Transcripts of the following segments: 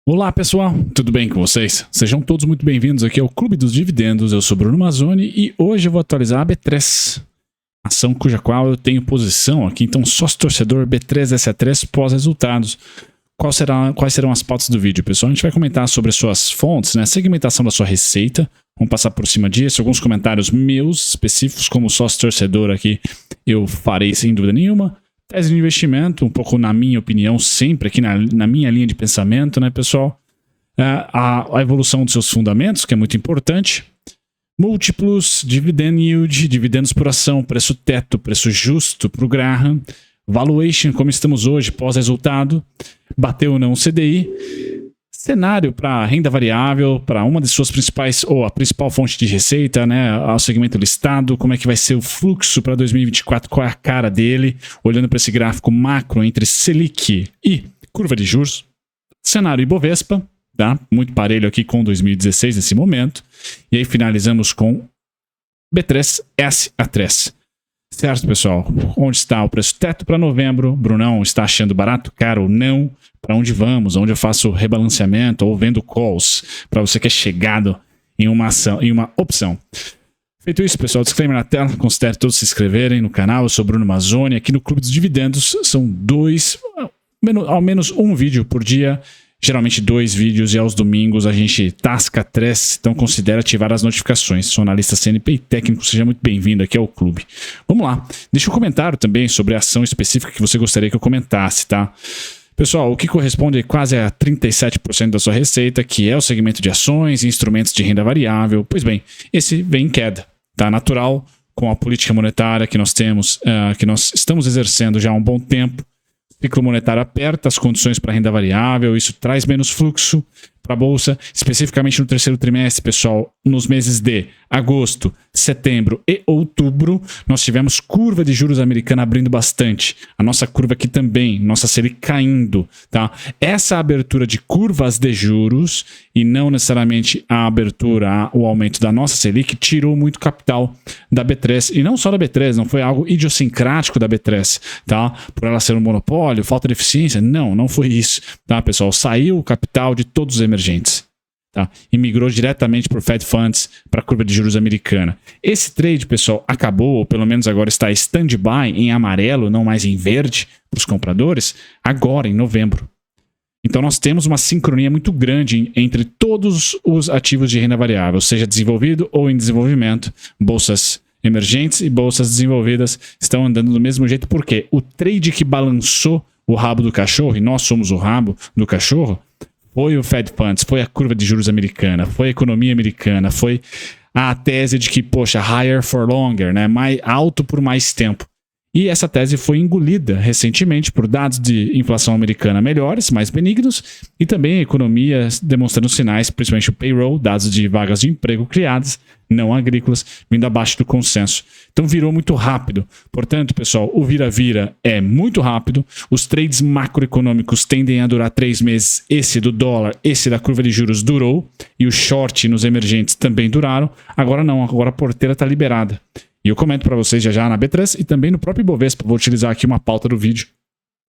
Olá pessoal, tudo bem com vocês? Sejam todos muito bem-vindos aqui ao Clube dos Dividendos. Eu sou Bruno Mazzoni e hoje eu vou atualizar a B3, ação cuja qual eu tenho posição aqui. Então, sócio torcedor B3SA3 pós-resultados. Quais serão as pautas do vídeo, pessoal? A gente vai comentar sobre as suas fontes, né? Segmentação da sua receita. Vamos passar por cima disso. Alguns comentários meus específicos, como sócio torcedor aqui, eu farei sem dúvida nenhuma. Tese de investimento, um pouco na minha opinião, sempre aqui na minha linha de pensamento, né, pessoal? A evolução dos seus fundamentos, que é muito importante. Múltiplos, dividend yield, dividendos por ação, preço teto, preço justo para o Graham. Valuation, como estamos hoje, pós-resultado. Bateu ou não o CDI. Cenário para renda variável, para uma de suas principais, ou a principal fonte de receita, né, ao segmento listado, como é que vai ser o fluxo para 2024, qual é a cara dele, olhando para esse gráfico macro entre Selic e curva de juros. Cenário Ibovespa, tá? Muito parelho aqui com 2016 nesse momento. E aí finalizamos com B3SA3. Certo, pessoal? Onde está o preço teto para novembro? Brunão está achando barato, caro ou não? Para onde vamos? Onde eu faço rebalanceamento ou vendo calls? Para você que é chegado em uma ação, em uma opção. Feito isso, pessoal, disclaimer na tela. Considere todos se inscreverem no canal. Eu sou Bruno Mazzoni. Aqui no Clube dos Dividendos são ao menos um vídeo por dia. Geralmente 2 vídeos e aos domingos a gente tasca 3, então considere ativar as notificações. Sou analista CNP e técnico, seja muito bem-vindo aqui ao clube. Vamos lá, deixa um comentário também sobre a ação específica que você gostaria que eu comentasse, tá? Pessoal, o que corresponde quase a 37% da sua receita, que é o segmento de ações e instrumentos de renda variável, pois bem, esse vem em queda, tá? Natural, com a política monetária que nós temos, que nós estamos exercendo já há um bom tempo. O ciclo monetário aperta as condições para renda variável, isso traz menos fluxo para a bolsa, especificamente no terceiro trimestre, pessoal. Nos meses de agosto, setembro e outubro, nós tivemos curva de juros americana abrindo bastante. A nossa curva aqui também, nossa Selic caindo, tá? Essa abertura de curvas de juros e não necessariamente a abertura, o aumento da nossa Selic tirou muito capital da B3 e não só da B3, não foi algo idiosincrático da B3, tá? Por ela ser um monopólio, falta de eficiência, não foi isso, tá, pessoal? Saiu o capital de todos os emergentes. Tá? E migrou diretamente para o Fed Funds, para a curva de juros americana. Esse trade, pessoal, acabou, ou pelo menos agora está stand-by em amarelo, não mais em verde, para os compradores, agora em novembro. Então nós temos uma sincronia muito grande entre todos os ativos de renda variável, seja desenvolvido ou em desenvolvimento. Bolsas emergentes e bolsas desenvolvidas estão andando do mesmo jeito, porque o trade que balançou o rabo do cachorro, e nós somos o rabo do cachorro, foi o Fed Funds, foi a curva de juros americana, foi a economia americana, foi a tese de que, poxa, higher for longer, né? Mais alto por mais tempo. E essa tese foi engolida recentemente por dados de inflação americana melhores, mais benignos, e também a economia demonstrando sinais, principalmente o payroll, dados de vagas de emprego criadas, não agrícolas, vindo abaixo do consenso. Então virou muito rápido. Portanto, pessoal, o vira-vira é muito rápido. Os trades macroeconômicos tendem a durar 3 meses. Esse do dólar, esse da curva de juros durou, e o short nos emergentes também duraram. Agora não, agora a porteira está liberada. E eu comento para vocês já na B3 e também no próprio Ibovespa. Vou utilizar aqui uma pauta do vídeo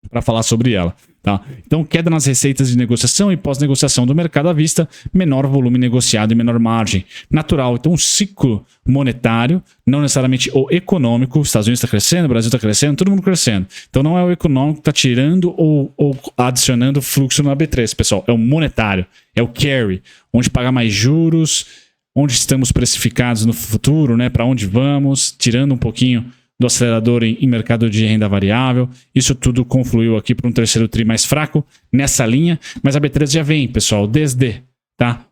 para falar sobre ela. Tá? Então, queda nas receitas de negociação e pós-negociação do mercado à vista, menor volume negociado e menor margem. Natural. Então, um ciclo monetário, não necessariamente o econômico. Os Estados Unidos está crescendo, o Brasil está crescendo, todo mundo crescendo. Então, não é o econômico que está tirando ou adicionando fluxo na B3, pessoal. É o monetário, é o carry, onde paga mais juros, onde estamos precificados no futuro, né? Para onde vamos, tirando um pouquinho do acelerador em mercado de renda variável. Isso tudo confluiu aqui para um terceiro tri mais fraco nessa linha, mas a B3 já vem, pessoal, desde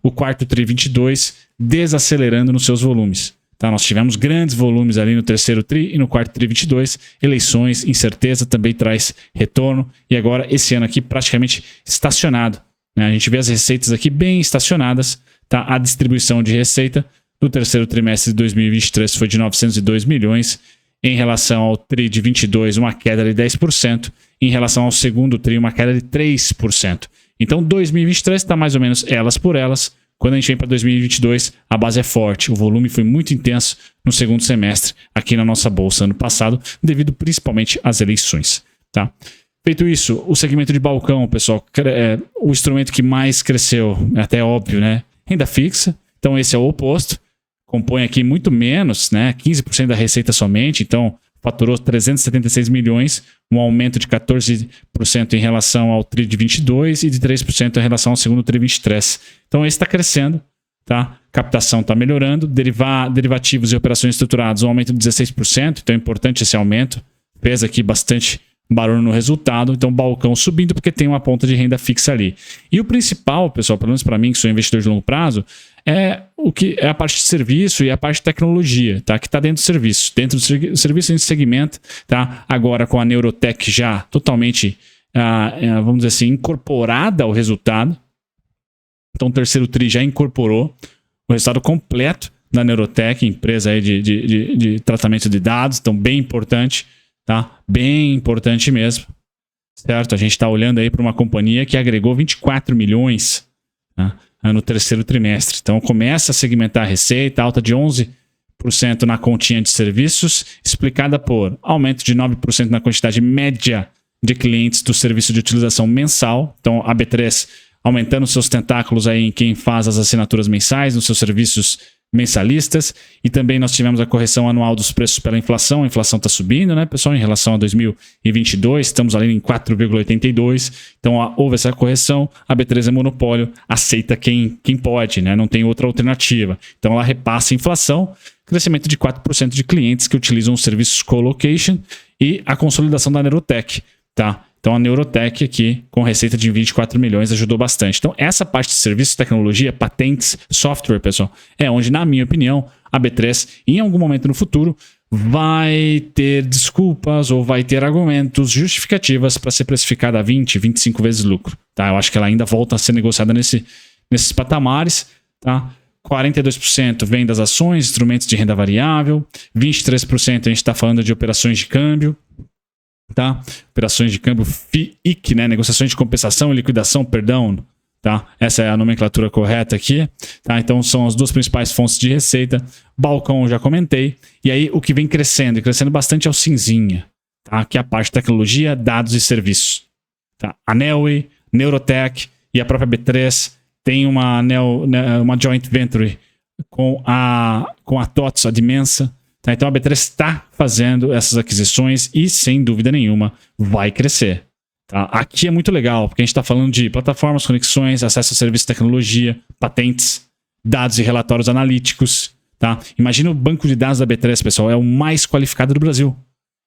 o quarto tri 22 desacelerando nos seus volumes. Tá? Nós tivemos grandes volumes ali no terceiro tri e no quarto tri 22, eleições, incerteza também traz retorno, e agora esse ano aqui praticamente estacionado. Né? A gente vê as receitas aqui bem estacionadas. Tá? A distribuição de receita do terceiro trimestre de 2023 foi de 902 milhões. Em relação ao TRI de 22, uma queda de 10%. Em relação ao segundo TRI, uma queda de 3%. Então, 2023 está mais ou menos elas por elas. Quando a gente vem para 2022, a base é forte. O volume foi muito intenso no segundo semestre aqui na nossa bolsa ano passado, devido principalmente às eleições. Tá? Feito isso, o segmento de balcão, pessoal, o instrumento que mais cresceu, é até óbvio, né? Renda fixa. Então esse é o oposto. Compõe aqui muito menos, né? 15% da receita somente. Então faturou 376 milhões, um aumento de 14% em relação ao TRI de 22 e de 3% em relação ao segundo TRI 23. Então esse está crescendo, tá? Captação está melhorando, derivativos e operações estruturadas, um aumento de 16%, então é importante esse aumento, fez aqui bastante barulho no resultado, então balcão subindo porque tem uma ponta de renda fixa ali. E o principal, pessoal, pelo menos para mim que sou investidor de longo prazo, é a parte de serviço e a parte de tecnologia, tá? Que está dentro do serviço. Dentro do serviço a gente segmenta, tá? Agora com a Neurotech já totalmente, vamos dizer assim, incorporada ao resultado. Então o terceiro TRI já incorporou o resultado completo da Neurotech, empresa aí de tratamento de dados, então bem importante, tá? Bem importante mesmo, certo? A gente está olhando aí para uma companhia que agregou 24 milhões, né, no terceiro trimestre. Então começa a segmentar a receita, alta de 11% na continha de serviços, explicada por aumento de 9% na quantidade média de clientes do serviço de utilização mensal. Então a B3 aumentando seus tentáculos aí em quem faz as assinaturas mensais, nos seus serviços mensalistas, e também nós tivemos a correção anual dos preços pela inflação. A inflação está subindo, né, pessoal, em relação a 2022, estamos ali em 4,82, então houve essa correção. A B3 é monopólio, aceita quem pode, né, não tem outra alternativa, então ela repassa a inflação, crescimento de 4% de clientes que utilizam os serviços colocation e a consolidação da Neurotech, tá? Então a Neurotech aqui, com receita de 24 milhões, ajudou bastante. Então essa parte de serviços, tecnologia, patentes, software, pessoal, é onde, na minha opinião, a B3, em algum momento no futuro, vai ter desculpas ou vai ter argumentos, justificativas para ser precificada a 20, 25 vezes lucro. Tá? Eu acho que ela ainda volta a ser negociada nesses patamares. Tá? 42% vem das ações, instrumentos de renda variável, 23% a gente está falando de operações de câmbio, tá? Operações de câmbio FIIC, né? Negociações de compensação e liquidação, perdão, tá? Essa é a nomenclatura correta aqui, tá? Então são as duas principais fontes de receita. Balcão eu já comentei, e aí o que vem crescendo, e crescendo bastante é o cinzinha, tá? Que é a parte de tecnologia, dados e serviços, tá? A Neoway, Neurotech e a própria B3 tem uma joint venture com a TOTS, a Dimensa. Tá, então a B3 está fazendo essas aquisições e, sem dúvida nenhuma, vai crescer. Tá? Aqui é muito legal, porque a gente está falando de plataformas, conexões, acesso a serviços de tecnologia, patentes, dados e relatórios analíticos. Tá? Imagina o banco de dados da B3, pessoal, é o mais qualificado do Brasil.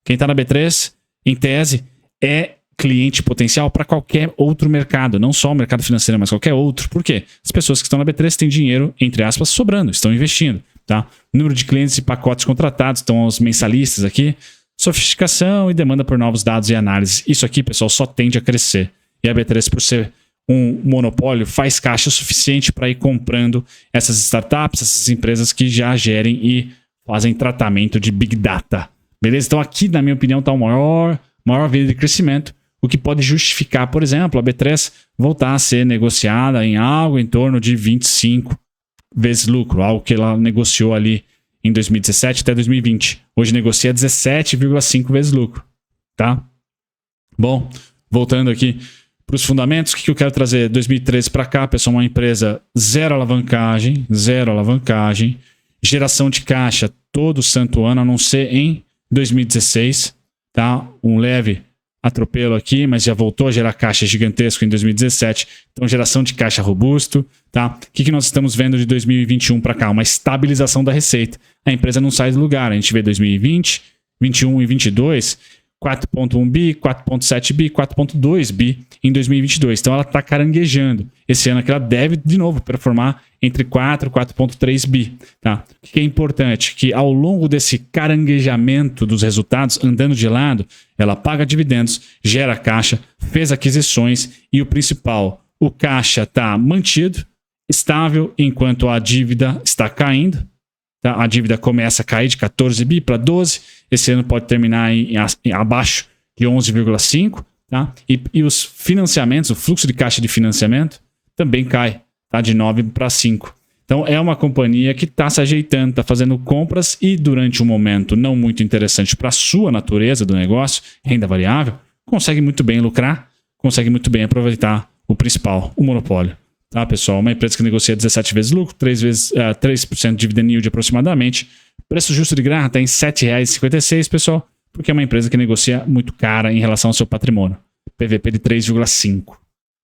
Quem está na B3, em tese, é cliente potencial para qualquer outro mercado, não só o mercado financeiro, mas qualquer outro. Por quê? As pessoas que estão na B3 têm dinheiro, entre aspas, sobrando, estão investindo. Tá? Número de clientes e pacotes contratados, então os mensalistas aqui, sofisticação e demanda por novos dados e análises. Isso aqui, pessoal, só tende a crescer. E a B3, por ser um monopólio, faz caixa suficiente para ir comprando essas startups, essas empresas que já gerem e fazem tratamento de Big Data. Beleza? Então aqui, na minha opinião, está o maior vida de crescimento, o que pode justificar, por exemplo, a B3 voltar a ser negociada em algo em torno de 25 vezes lucro, algo que ela negociou ali em 2017 até 2020. Hoje negocia 17,5 vezes lucro, tá? Bom, voltando aqui para os fundamentos, o que eu quero trazer? 2013 para cá, pessoal, uma empresa zero alavancagem, geração de caixa todo santo ano, a não ser em 2016, tá? Um leve atropelo aqui, mas já voltou a gerar caixa gigantesco em 2017. Então, geração de caixa robusto, tá? O que nós estamos vendo de 2021 para cá? Uma estabilização da receita. A empresa não sai do lugar. A gente vê 2020, 21 e 22, 4,1 bi, 4,7 bi, 4,2 bi em 2022. Então, ela está caranguejando. Esse ano aqui ela deve, de novo, performar entre 4 e 4,3 bi. Tá? O que é importante? Que ao longo desse caranguejamento dos resultados, andando de lado, ela paga dividendos, gera caixa, fez aquisições e o principal, o caixa está mantido, estável, enquanto a dívida está caindo. Tá? A dívida começa a cair de 14 bi para 12. Esse ano pode terminar em abaixo de 11,5. Tá? E os financiamentos, o fluxo de caixa de financiamento também cai, tá? De 9 para 5. Então é uma companhia que está se ajeitando, está fazendo compras e durante um momento não muito interessante para a sua natureza do negócio, renda variável, consegue muito bem lucrar, consegue muito bem aproveitar o principal, o monopólio. Tá, pessoal? Uma empresa que negocia 17 vezes lucro, 3% de dividend yield aproximadamente. Preço justo de Graham está em R$ 7,56, pessoal, porque é uma empresa que negocia muito cara em relação ao seu patrimônio. PVP de 3,5.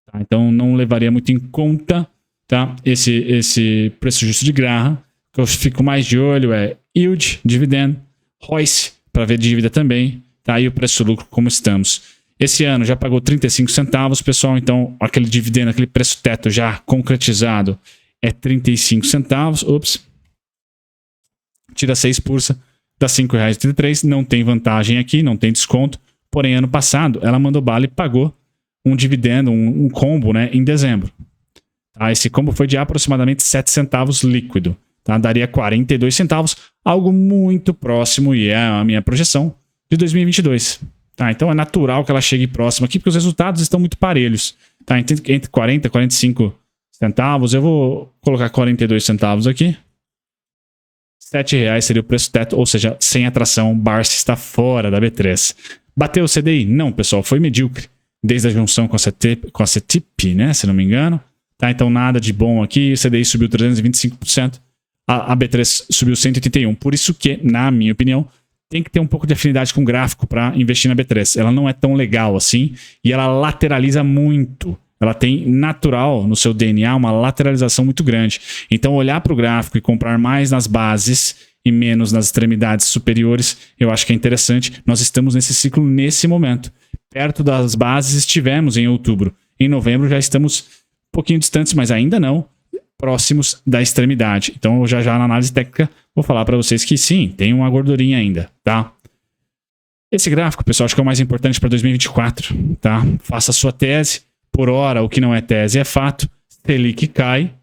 Tá? Então não levaria muito em conta, tá, esse preço justo de Graham. O que eu fico mais de olho é yield, dividend, ROIC, para ver dívida também, tá? E o preço lucro como estamos. Esse ano já pagou 35 centavos, pessoal, então aquele dividendo, aquele preço teto já concretizado é 35 centavos. Ops. Tira 6%, dá R$ 5,33. Não tem vantagem aqui, não tem desconto. Porém, ano passado, ela mandou bala e pagou um dividendo, um combo, né, em dezembro. Tá? Esse combo foi de aproximadamente 7 centavos líquido. Tá? Daria 42 centavos, algo muito próximo, e é a minha projeção, de 2022. Tá? Então é natural que ela chegue próximo aqui, porque os resultados estão muito parelhos. Tá? Entre 40 e 45 centavos, eu vou colocar 42 centavos aqui. R$ 7,00 seria o preço teto, ou seja, sem atração, Barsi está fora da B3. Bateu o CDI? Não, pessoal, foi medíocre. Desde a junção com a CETIP, né, se não me engano. Tá? Então nada de bom aqui, o CDI subiu 325%, a B3 subiu 181%. Por isso que, na minha opinião, tem que ter um pouco de afinidade com o gráfico para investir na B3. Ela não é tão legal assim e ela lateraliza muito. Ela tem natural no seu DNA uma lateralização muito grande. Então olhar para o gráfico e comprar mais nas bases e menos nas extremidades superiores, eu acho que é interessante. Nós estamos nesse ciclo nesse momento. Perto das bases estivemos em outubro. Em novembro já estamos um pouquinho distantes, mas ainda não próximos da extremidade. Então já na análise técnica vou falar para vocês que sim, tem uma gordurinha ainda, tá? Esse gráfico, pessoal, acho que é o mais importante para 2024, tá? Faça a sua tese. Por hora, o que não é tese é fato. Selic cai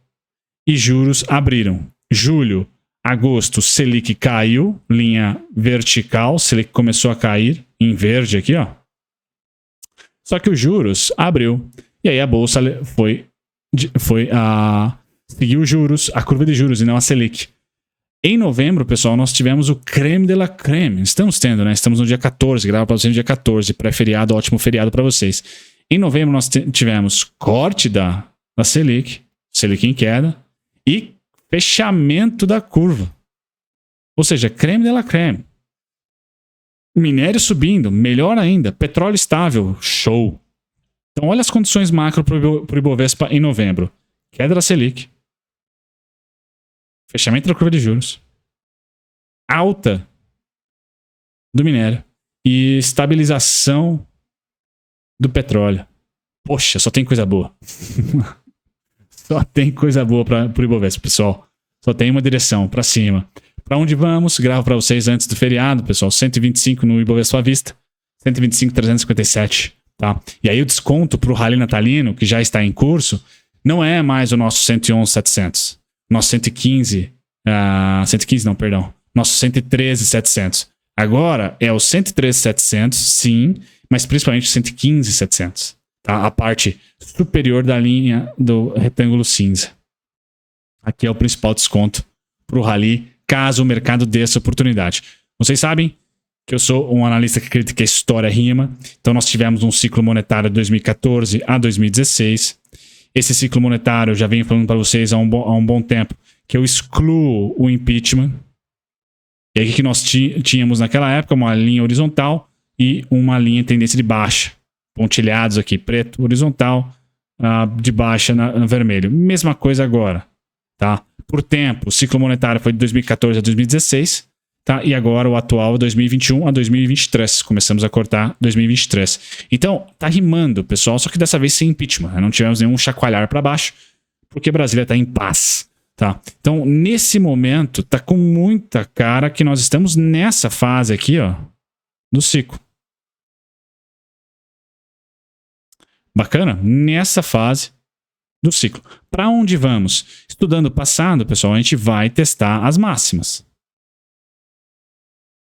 e juros abriram. Julho, agosto, Selic caiu, linha vertical, Selic começou a cair em verde aqui, ó. Só que os juros abriu. E aí a bolsa seguiu os juros, a curva de juros e não a Selic. Em novembro, pessoal, nós tivemos o creme de la creme. Estamos tendo, né? Estamos no dia 14, gravo para vocês no dia 14, pré-feriado, ótimo feriado para vocês. Em novembro, nós tivemos corte da Selic, Selic em queda, e fechamento da curva. Ou seja, creme de la creme. Minério subindo, melhor ainda. Petróleo estável, show. Então, olha as condições macro para o Ibovespa em novembro. Queda da Selic. Fechamento da curva de juros. Alta do minério. E estabilização do petróleo. Poxa, só tem coisa boa. Só tem coisa boa para o Ibovespa, pessoal. Só tem uma direção, para cima. Para onde vamos? Gravo para vocês antes do feriado, pessoal. 125 no Ibovespa à vista. 125,357. Tá? E aí o desconto para o rally natalino, que já está em curso, não é mais o nosso 111,700. Nosso 115... 115 não, perdão. Nosso 113,700. Agora é o 113,700, sim, mas principalmente o 115,700. Tá? A parte superior da linha do retângulo cinza. Aqui é o principal desconto para o rally, caso o mercado dê essa oportunidade. Vocês sabem que eu sou um analista que acredita que a história rima. Então nós tivemos um ciclo monetário de 2014 a 2016. Esse ciclo monetário, eu já venho falando para vocês há um bom tempo, que eu excluo o impeachment. E aí o que nós tínhamos naquela época? Uma linha horizontal e uma linha em tendência de baixa. Pontilhados aqui, preto, horizontal, de baixa no vermelho. Mesma coisa agora. Tá? Por tempo, o ciclo monetário foi de 2014 a 2016. Tá? E agora o atual é 2021 a 2023. Começamos a cortar 2023. Então, tá rimando, pessoal, só que dessa vez sem impeachment. Não tivemos nenhum chacoalhar para baixo, porque Brasília está em paz. Tá? Então, nesse momento, tá com muita cara que nós estamos nessa fase aqui, ó, do ciclo. Bacana? Nessa fase do ciclo. Para onde vamos? Estudando o passado, pessoal, a gente vai testar as máximas.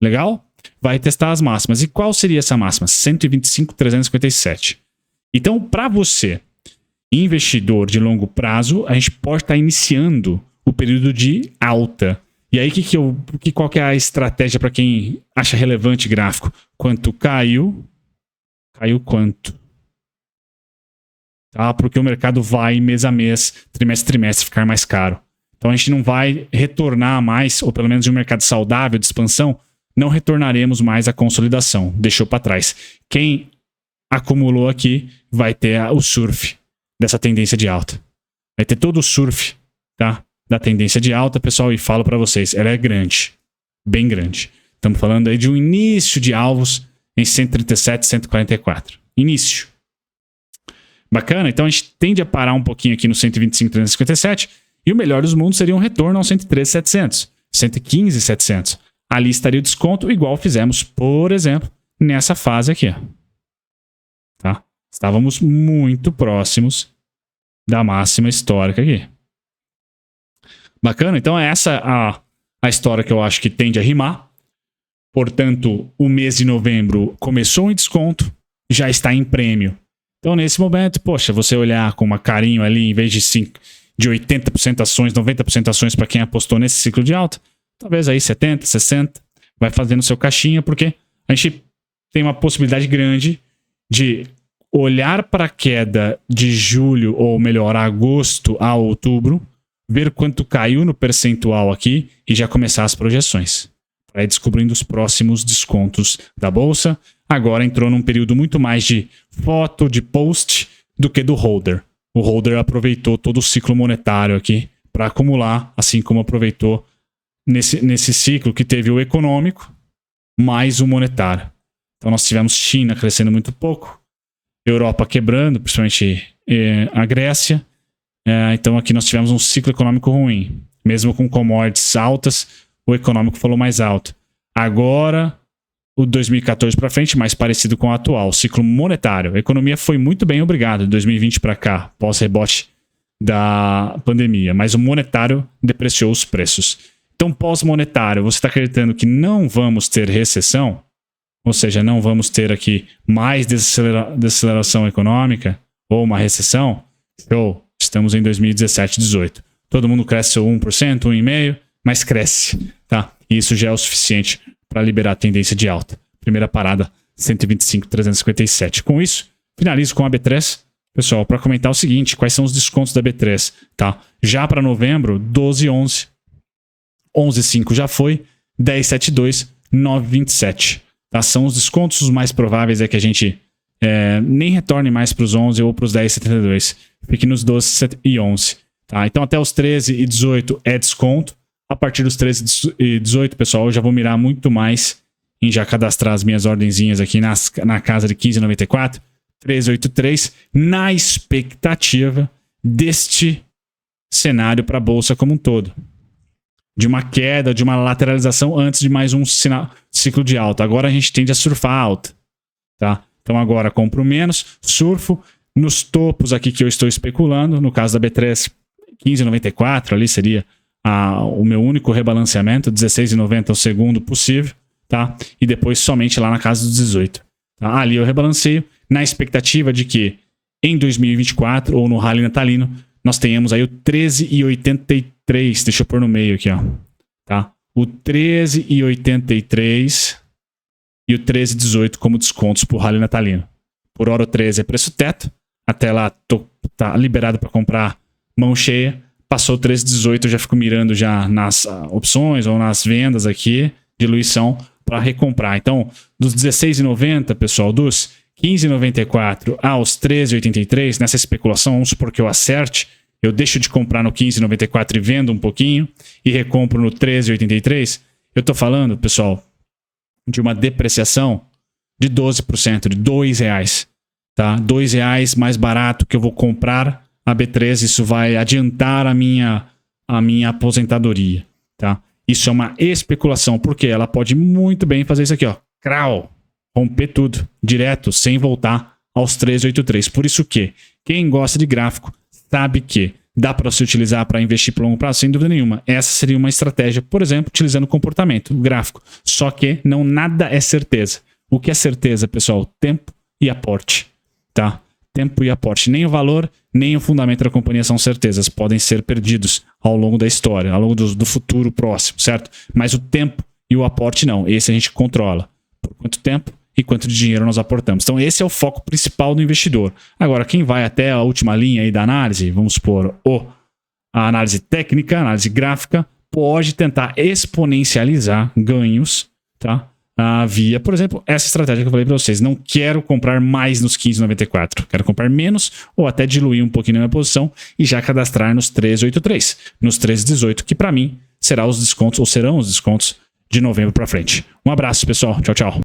Legal? Vai testar as máximas. E qual seria essa máxima? 125,357. Então, para você, investidor de longo prazo, a gente pode estar iniciando o período de alta. E aí, qual que é a estratégia para quem acha relevante gráfico? Quanto caiu, Caiu quanto? Tá? Porque o mercado vai mês a mês, trimestre a trimestre, ficar mais caro. Então a gente não vai retornar mais, ou pelo menos de um mercado saudável de expansão, não retornaremos mais à consolidação. Deixou para trás. Quem acumulou aqui vai ter o surf dessa tendência de alta. Vai ter todo o surf, tá? Da tendência de alta, pessoal, e falo para vocês, ela é grande, bem grande. Estamos falando aí de um início de alvos em 137, 144. Início. Bacana? Então a gente tende a parar um pouquinho aqui no 125, 357, e o melhor dos mundos seria um retorno ao 113, 700, 115, 700. Ali estaria o desconto, igual fizemos, por exemplo, nessa fase aqui. Tá? Estávamos muito próximos da máxima histórica aqui. Bacana? Então é essa a história que eu acho que tende a rimar. Portanto, o mês de novembro começou em desconto, já está em prêmio. Então, nesse momento, poxa, você olhar com uma carinho ali, em vez de 80% ações, 90% ações para quem apostou nesse ciclo de alta, talvez aí 70%, 60%, vai fazendo seu caixinha, porque a gente tem uma possibilidade grande de olhar para a queda de julho, ou melhor, agosto a outubro, ver quanto caiu no percentual aqui e já começar as projeções. Para ir descobrindo os próximos descontos da bolsa. Agora entrou num período muito mais de foto, de post, do que do holder. O holder aproveitou todo o ciclo monetário aqui para acumular, assim como aproveitou nesse ciclo que teve o econômico mais o monetário. Então nós tivemos China crescendo muito pouco, Europa quebrando, principalmente a Grécia. Então aqui nós tivemos um ciclo econômico ruim. Mesmo com commodities altas, o econômico falou mais alto. Agora, o 2014 para frente, mais parecido com o atual, o ciclo monetário. A economia foi muito bem, obrigado, de 2020 para cá, pós-rebote da pandemia. Mas o monetário depreciou os preços. Então, pós-monetário, você está acreditando que não vamos ter recessão? Ou seja, não vamos ter aqui mais desaceleração econômica ou uma recessão? Show! Estamos em 2017, 18. Todo mundo cresce 1%, 1,5%, mas cresce, tá? E isso já é o suficiente para liberar a tendência de alta. Primeira parada, 125,357. Com isso, finalizo com a B3. Pessoal, para comentar o seguinte, quais são os descontos da B3, tá? Já para novembro, 12,11. 11,5 já foi. 10,72, 9,27. Tá? São os descontos, os mais prováveis é que a gente nem retorne mais para os 11 ou para os 10,72. Fique nos 12 e 11. Tá? Então até os 13 e 18 é desconto. A partir dos 13 e 18, pessoal, eu já vou mirar muito mais em já cadastrar as minhas ordenzinhas aqui na casa de 15,94, 13,83, na expectativa deste cenário para a bolsa como um todo. De uma queda, de uma lateralização antes de mais um ciclo de alta. Agora a gente tende a surfar alta. Tá? Então agora compro menos, surfo nos topos aqui que eu estou especulando. No caso da B3, 15,94 ali seria o meu único rebalanceamento, 16,90 é o segundo possível, tá? E depois somente lá na casa dos 18. Tá? Ali eu rebalanceio na expectativa de que em 2024 ou no rally natalino nós tenhamos aí o 13,83, deixa eu pôr no meio aqui, ó, tá? O 13,83 e o 13,18 como descontos por rally natalino. Por hora o 13 é preço teto, até lá tá liberado para comprar mão cheia. Passou 13,18, eu já fico mirando já nas opções ou nas vendas aqui, diluição, para recomprar. Então, dos 16,90, pessoal, dos 15,94 aos 13,83, nessa especulação, vamos supor que eu acerte, eu deixo de comprar no 15,94 e vendo um pouquinho, e recompro no 13,83, eu estou falando, pessoal, de uma depreciação de 12%, de R$2, tá? R$2 mais barato que eu vou comprar a B3, isso vai adiantar a minha aposentadoria, tá? Isso é uma especulação, porque ela pode muito bem fazer isso aqui, ó, crau, romper tudo, direto, sem voltar aos 383. Por isso que quem gosta de gráfico sabe que dá para se utilizar para investir por longo prazo, sem dúvida nenhuma. Essa seria uma estratégia, por exemplo, utilizando o comportamento gráfico. Só que não nada é certeza. O que é certeza, pessoal? Tempo e aporte, tá? Tempo e aporte. Nem o valor, nem o fundamento da companhia são certezas. Podem ser perdidos ao longo da história, ao longo do futuro próximo, certo? Mas o tempo e o aporte não. Esse a gente controla. Por quanto tempo e quanto de dinheiro nós aportamos. Então esse é o foco principal do investidor. Agora, quem vai até a última linha aí da análise, vamos supor, a análise técnica, a análise gráfica, pode tentar exponencializar ganhos, tá? Via, por exemplo, essa estratégia que eu falei para vocês. Não quero comprar mais nos 15,94. Quero comprar menos ou até diluir um pouquinho na minha posição e já cadastrar nos 13,83, nos 13,18, que para mim serão os descontos de novembro para frente. Um abraço, pessoal. Tchau, tchau.